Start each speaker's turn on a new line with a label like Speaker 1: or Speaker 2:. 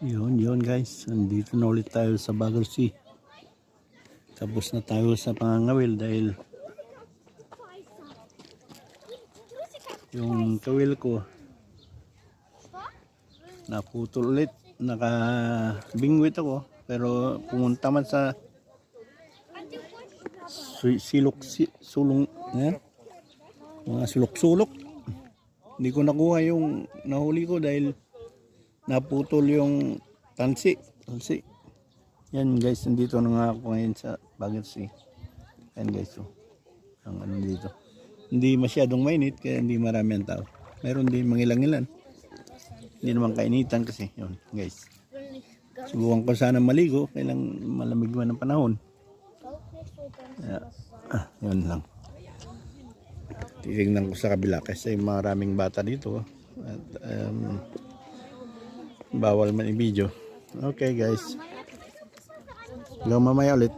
Speaker 1: Yun guys, andito na ulit tayo sa Baguio Sea. Tapos na tayo sa pangangawil dahil yung kawil ko naputol ulit. Nakabingwit ako pero pumunta man sa sulong, mga sulok-sulok. Hindi ko nakuha yung nahuli ko dahil naputol yung tansi. Yan guys, nandito na nga ako ngayon sa Baguio Sea. Yan guys, ang ano dito. Hindi masyadong mainit kaya hindi marami ang tao. Meron din mangilang-ilan. Hindi naman kainitan kasi. Yun guys. Subukan ko sana maligo. Kailang malamig man ang panahon. Yun lang. Titignan ko sa kabila kasi maraming bata dito. At bawal man i-video. Okay guys. Hanggang mamaya ulit.